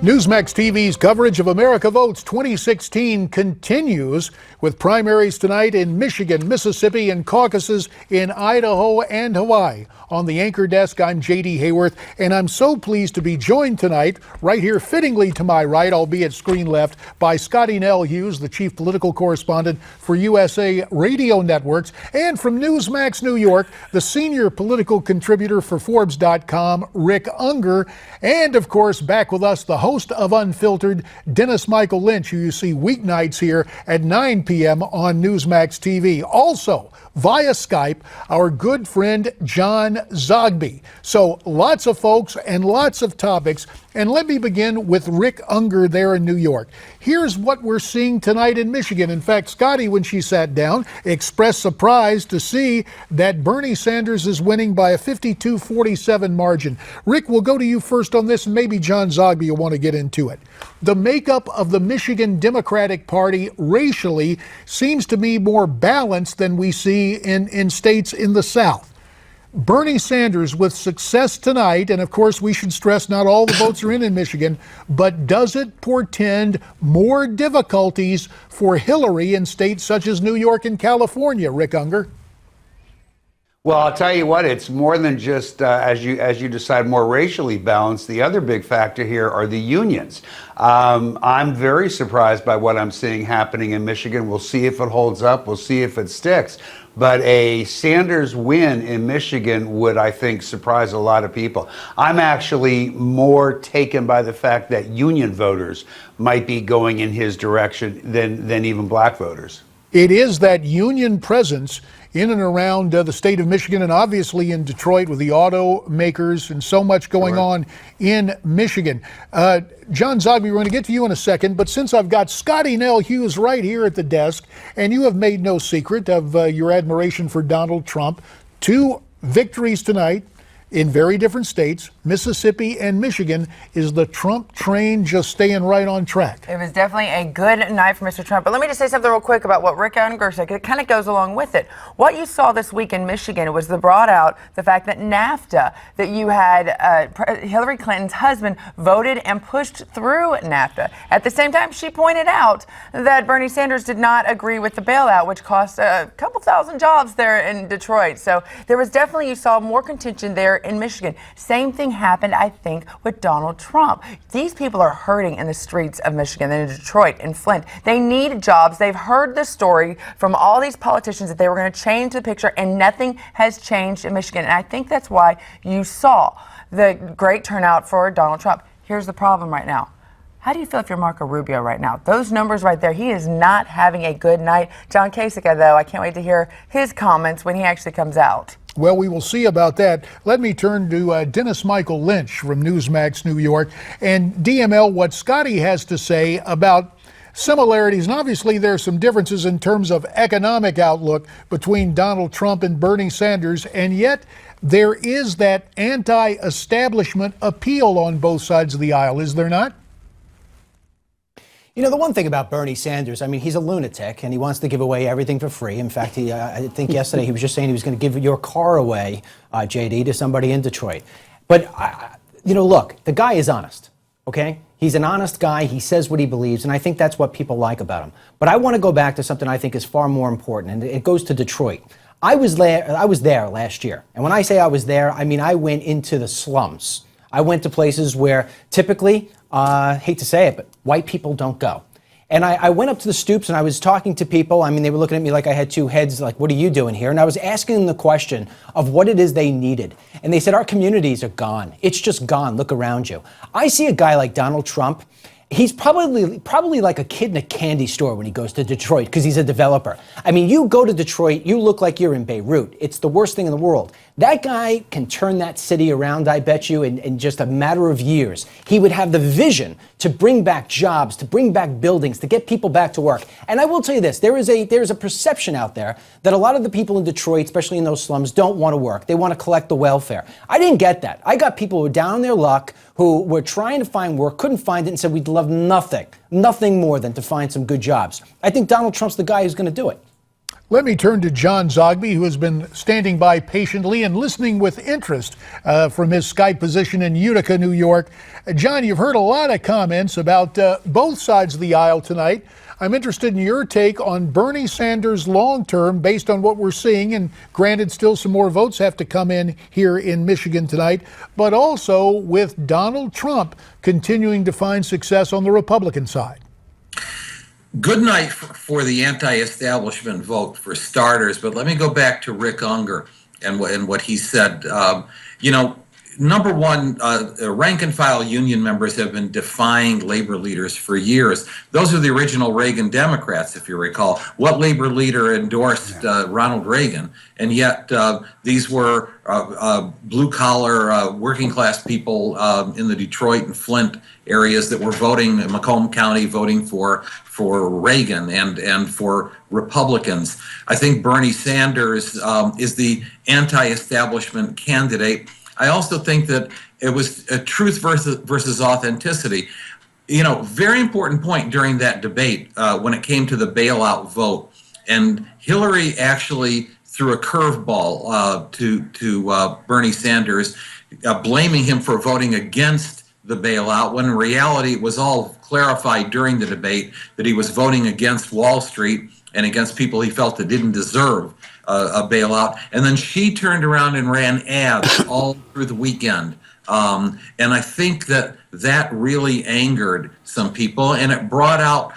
Newsmax TV's coverage of America Votes 2016 continues with primaries tonight in Michigan, Mississippi, and caucuses in Idaho and Hawaii. On the anchor desk, I'm J.D. Hayworth, and I'm so pleased to be joined tonight, right here fittingly to my right, albeit screen left, by Scottie Nell Hughes, the chief political correspondent for USA Radio Networks, and from Newsmax New York, the senior political contributor for Forbes.com, Rick Ungar, and of course, back with us, the host of Unfiltered, Dennis Michael Lynch, who you see weeknights here at 9 p.m. on Newsmax TV. Also, via Skype, our good friend John Zogby. So lots of folks and lots of topics. And let me begin with Rick Ungar there in New York. Here's what we're seeing tonight in Michigan. In fact, Scottie, when she sat down, expressed surprise to see that Bernie Sanders is winning by a 52-47 margin. Rick, we'll go to you first on this, and maybe John Zogby will want to get into it. The makeup of the Michigan Democratic Party racially seems to be more balanced than we see in states in the South. Bernie Sanders with success tonight, and of course we should stress not all the votes are in Michigan, but does it portend more difficulties for Hillary in states such as New York and California, Rick Ungar? Well, I'll tell you what, it's more than just as you decide more racially balanced. The other big factor here are the unions. I'm very surprised by what I'm seeing happening in Michigan. We'll see if it holds up. We'll see if it sticks. But a Sanders win in Michigan would, I think, surprise a lot of people. I'm actually more taken by the fact that union voters might be going in his direction than even black voters. It is that union presence in and around the state of Michigan, and obviously in Detroit with the automakers and so much going on in Michigan. John Zogby, we're going to get to you in a second, but since I've got Scottie Nell Hughes right here at the desk, and you have made no secret of your admiration for Donald Trump, 2 victories tonight in very different states, Mississippi and Michigan. Is the Trump train just staying right on track? It was definitely a good night for Mr. Trump. But let me just say something real quick about what Rick Ungar said, because it kind of goes along with it. What you saw this week in Michigan was brought out the fact that NAFTA, that you had Hillary Clinton's husband voted and pushed through NAFTA. At the same time, she pointed out that Bernie Sanders did not agree with the bailout, which cost a couple thousand jobs there in Detroit. So there was definitely, you saw more contention there in Michigan. Same thing happened, I think, with Donald Trump. These people are hurting in the streets of Michigan and in Detroit and Flint. They need jobs. They've heard the story from all these politicians that they were going to change the picture, and nothing has changed in Michigan. And I think that's why you saw the great turnout for Donald Trump. Here's the problem right now. How do you feel if you're Marco Rubio right now? Those numbers right there, he is not having a good night. John Kasich, though, I can't wait to hear his comments when he actually comes out. Well, we will see about that. Let me turn to Dennis Michael Lynch from Newsmax New York. And DML, what Scottie has to say about similarities, and obviously there are some differences in terms of economic outlook between Donald Trump and Bernie Sanders, and yet there is that anti-establishment appeal on both sides of the aisle, is there not? You know, the one thing about Bernie Sanders, I mean, he's a lunatic and he wants to give away everything for free. In fact, I think yesterday he was just saying he was going to give your car away, JD, to somebody in Detroit. But, you know, look, the guy is honest, okay? He's an honest guy. He says what he believes, and I think that's what people like about him. But I want to go back to something I think is far more important, and it goes to Detroit. I was there last year. And when I say I was there, I mean I went into the slums. I went to places where typically, hate to say it, but white people don't go. And I went up to the stoops and I was talking to people. I mean, they were looking at me like I had 2 heads, like, what are you doing here? And I was asking them the question of what it is they needed. And they said, our communities are gone. It's just gone. Look around you. I see a guy like Donald Trump. He's probably like a kid in a candy store when he goes to Detroit because he's a developer. I mean, you go to Detroit, you look like you're in Beirut. It's the worst thing in the world. That guy can turn that city around, I bet you, in just a matter of years. He would have the vision to bring back jobs, to bring back buildings, to get people back to work. And I will tell you this, there is a perception out there that a lot of the people in Detroit, especially in those slums, don't want to work. They want to collect the welfare. I didn't get that. I got people who were down on their luck, who were trying to find work, couldn't find it, and said we'd love nothing more than to find some good jobs. I think Donald Trump's the guy who's going to do it. Let me turn to John Zogby, who has been standing by patiently and listening with interest from his Skype position in Utica, New York. John, you've heard a lot of comments about both sides of the aisle tonight. I'm interested in your take on Bernie Sanders long term based on what we're seeing, and granted, still some more votes have to come in here in Michigan tonight, but also with Donald Trump continuing to find success on the Republican side. Good night for the anti-establishment vote, for starters. But let me go back to Rick Ungar and what he said. Number one, rank and file union members have been defying labor leaders for years. Those are the original Reagan Democrats, if you recall. What labor leader endorsed Ronald Reagan? And yet these were blue-collar, working-class people in the Detroit and Flint areas that were voting in Macomb County, voting for Reagan and for Republicans. I think Bernie Sanders is the anti-establishment candidate. I also think that it was a truth versus authenticity. Very important point during that debate when it came to the bailout vote. And Hillary actually threw a curveball to Bernie Sanders, blaming him for voting against the bailout, when in reality it was all clarified during the debate that he was voting against Wall Street and against people he felt that didn't deserve a bailout. And then she turned around and ran ads all through the weekend. And I think that really angered some people, and it brought out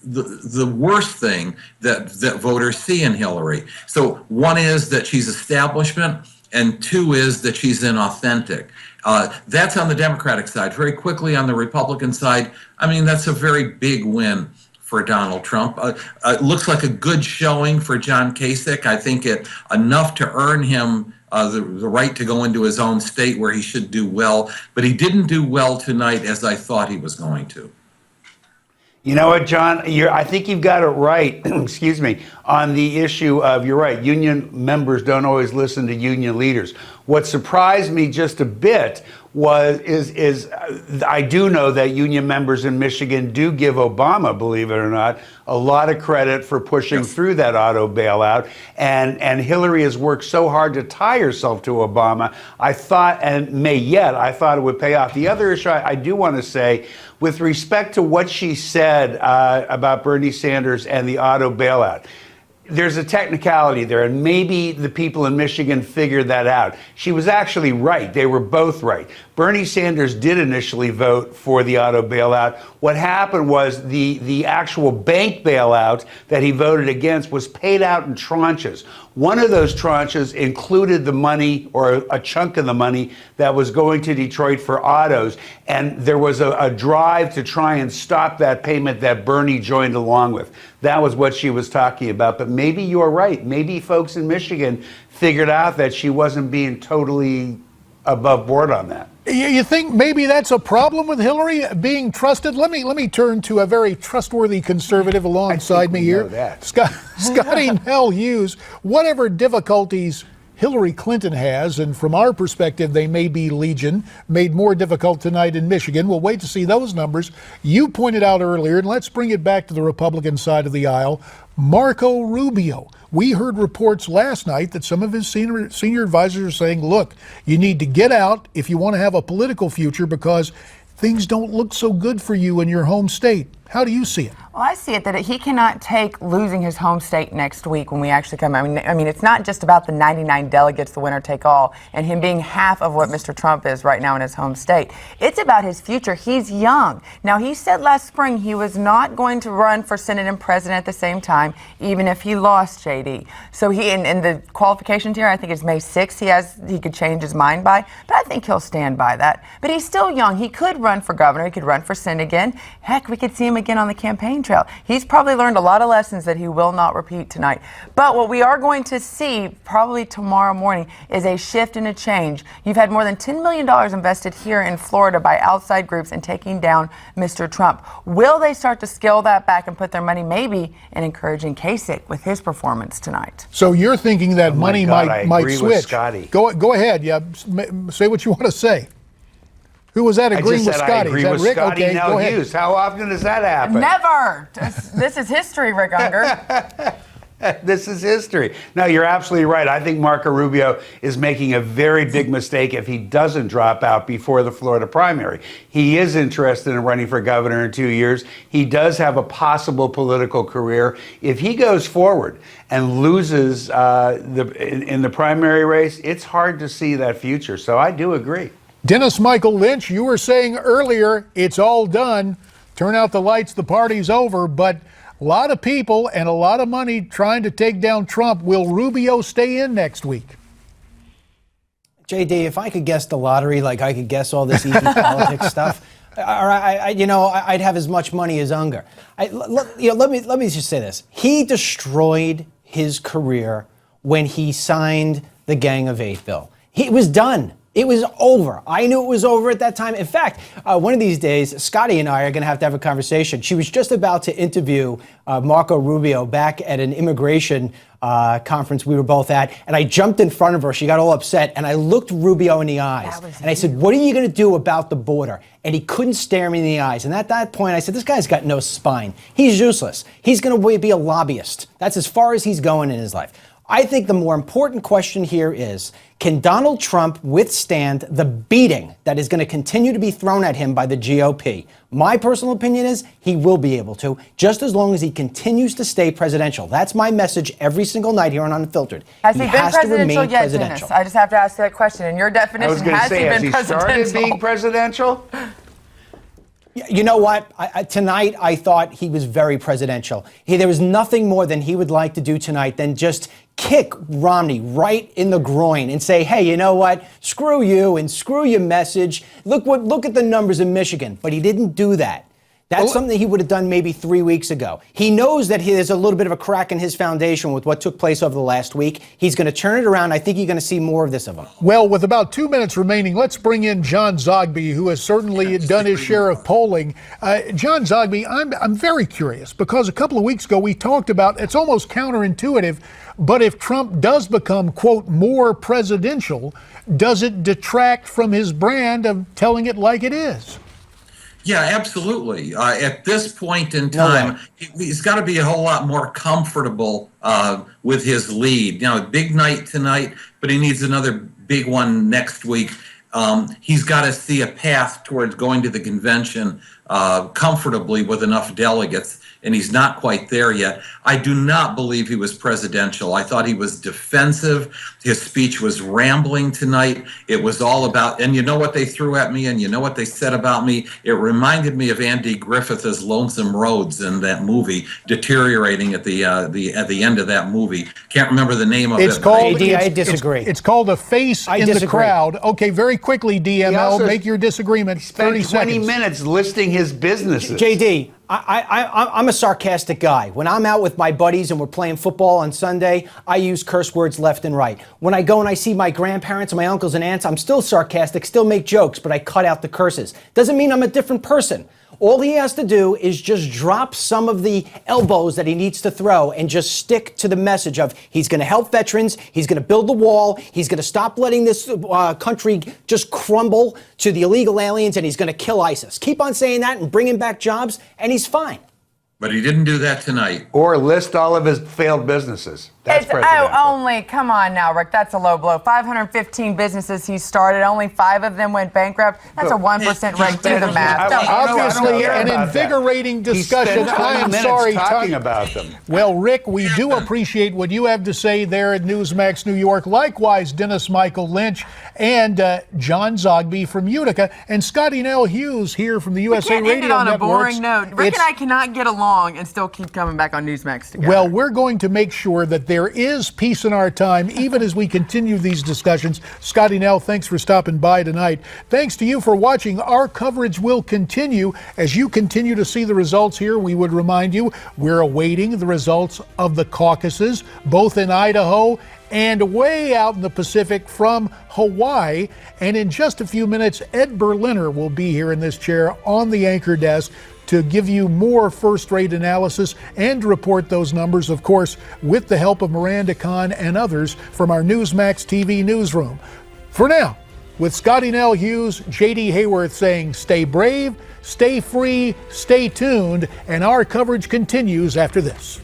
the worst thing that voters see in Hillary. So one is that she's establishment, and two is that she's inauthentic. That's on the Democratic side. Very quickly on the Republican side, that's a very big win for Donald Trump. It looks like a good showing for John Kasich. I think enough to earn him the right to go into his own state where he should do well, but he didn't do well tonight as I thought he was going to. You know what, John? I think you've got it right, excuse me, on the issue of, you're right, union members don't always listen to union leaders. What surprised me just a bit is I do know that union members in Michigan do give Obama, believe it or not, a lot of credit for pushing through that auto bailout. And Hillary has worked so hard to tie herself to Obama. I thought it would pay off. The other issue I do want to say, with respect to what she said about Bernie Sanders and the auto bailout, there's a technicality there, and maybe the people in Michigan figured that out. She was actually right. They were both right. Bernie Sanders did initially vote for the auto bailout. What happened was the actual bank bailout that he voted against was paid out in tranches. One of those tranches included the money, or a chunk of the money, that was going to Detroit for autos. And there was a drive to try and stop that payment that Bernie joined along with. That was what she was talking about. But maybe you're right. Maybe folks in Michigan figured out that she wasn't being totally above board on that. You think maybe that's a problem with Hillary being trusted? Let me turn to a very trustworthy conservative alongside me here, Scottie Nell Hughes. Whatever difficulties Hillary Clinton has, and from our perspective they may be legion, made more difficult tonight in Michigan. We'll wait to see those numbers. You pointed out earlier, and let's bring it back to the Republican side of the aisle, Marco Rubio. We heard reports last night that some of his senior advisors are saying, look, you need to get out if you want to have a political future because things don't look so good for you in your home state. How do you see it? Well, I see it that he cannot take losing his home state next week when we actually come. I mean, it's not just about the 99 delegates, the winner take all, and him being half of what Mr. Trump is right now in his home state. It's about his future. He's young. Now, he said last spring he was not going to run for Senate and president at the same time, even if he lost, JD. So he, in the qualifications here, I think it's May 6th, he could change his mind by, but I think he'll stand by that. But he's still young. He could run for governor. He could run for Senate again. Heck, we could see him again on the campaign trail. He's probably learned a lot of lessons that he will not repeat tonight. But what we are going to see probably tomorrow morning is a shift and a change. You've had more than $10 million invested here in Florida by outside groups in taking down Mr. Trump. Will they start to scale that back and put their money maybe in encouraging Kasich with his performance tonight? So you're thinking that money might switch. With Scottie. Go ahead. Yeah, say what you want to say. Who was that agreeing with Scottie? I agree with Rick? Scottie Okay, Nell Hughes. How often does that happen? Never. This is history, Rick Unger. This is history. No, you're absolutely right. I think Marco Rubio is making a very big mistake if he doesn't drop out before the Florida primary. He is interested in running for governor in 2 years. He does have a possible political career. If he goes forward and loses in the primary race, it's hard to see that future. So I do agree. Dennis Michael Lynch, you were saying earlier it's all done. Turn out the lights, the party's over, but a lot of people and a lot of money trying to take down Trump. Will Rubio stay in next week? JD, if I could guess the lottery, like I could guess all this easy politics stuff, I'd have as much money as Ungar. Let me just say this. He destroyed his career when he signed the Gang of Eight bill. It was done. It was over. I knew it was over at that time. In fact, one of these days, Scottie and I are going to have a conversation. She was just about to interview Marco Rubio back at an immigration conference we were both at, and I jumped in front of her. She got all upset, and I looked Rubio in the eyes, and I said, "What are you going to do about the border?" And he couldn't stare me in the eyes. And at that point, I said, "This guy's got no spine. He's useless. He's going to be a lobbyist. That's as far as he's going in his life." I think the more important question here is, can Donald Trump withstand the beating that is going to continue to be thrown at him by the GOP? My personal opinion is he will be able to, just as long as he continues to stay presidential. That's my message every single night here on Unfiltered. Has he been presidential yet, Dennis? I just have to ask that question. In your definition, has he been presidential? Started being presidential? You know what? Tonight, I thought he was very presidential. There was nothing more than he would like to do tonight than just kick Romney right in the groin and say, "Hey, you know what? Screw you and screw your message. Look at the numbers in Michigan." But he didn't do that. That's something he would have done maybe 3 weeks ago. He knows that there's a little bit of a crack in his foundation with what took place over the last week. He's going to turn it around. I think you're going to see more of this of him. Well, with about 2 minutes remaining, let's bring in John Zogby, who has certainly done his share of polling. John Zogby, I'm very curious because a couple of weeks ago we talked about, it's almost counterintuitive, but if Trump does become, quote, more presidential, does it detract from his brand of telling it like it is? Yeah, absolutely. At this point in time, he's got to be a whole lot more comfortable with his lead. You know, big night tonight, but he needs another big one next week. He's got to see a path towards going to the convention comfortably with enough delegates, and he's not quite there yet. I do not believe he was presidential. I thought he was defensive. His speech was rambling tonight. It was all about, and you know what they threw at me, and you know what they said about me? It reminded me of Andy Griffith as Lonesome Rhodes in that movie, deteriorating at the end of that movie. Can't remember the name of it. It's called, I disagree. It's called A Face in the Crowd. Okay, very quickly, DML, make your disagreement. 30 spent 20 seconds. minutes listing his businesses. JD, I'm a sarcastic guy. When I'm out with my buddies and we're playing football on Sunday, I use curse words left and right. When I go and I see my grandparents and my uncles and aunts, I'm still sarcastic, still make jokes, but I cut out the curses. Doesn't mean I'm a different person. All he has to do is just drop some of the elbows that he needs to throw and just stick to the message of he's going to help veterans, he's going to build the wall, he's going to stop letting this country just crumble to the illegal aliens, and he's going to kill ISIS. Keep on saying that and bringing back jobs, and he's fine. But he didn't do that tonight. Or list all of his failed businesses. That's presidential. Come on now, Rick, that's a low blow. 515 businesses he started, only 5 of them went bankrupt. That's a 1% rate. Do the math. Obviously, an invigorating discussion. I am sorry. Talking about them. Well, Rick, we do appreciate what you have to say there at Newsmax New York. Likewise, Dennis Michael Lynch and John Zogby from Utica, and Scottie Nell Hughes here from the USA Radio Network. End it on a boring note. Rick and I cannot get along and still keep coming back on Newsmax together. Well, we're going to make sure that there is peace in our time, even as we continue these discussions. Scottie Nell, thanks for stopping by tonight. Thanks to you for watching. Our coverage will continue. As you continue to see the results here, we would remind you we're awaiting the results of the caucuses, both in Idaho and way out in the Pacific from Hawaii. And in just a few minutes, Ed Berliner will be here in this chair on the anchor desk to give you more first-rate analysis and report those numbers, of course, with the help of Miranda Kahn and others from our Newsmax TV newsroom. For now, with Scottie Nell Hughes, J.D. Hayworth saying stay brave, stay free, stay tuned, and our coverage continues after this.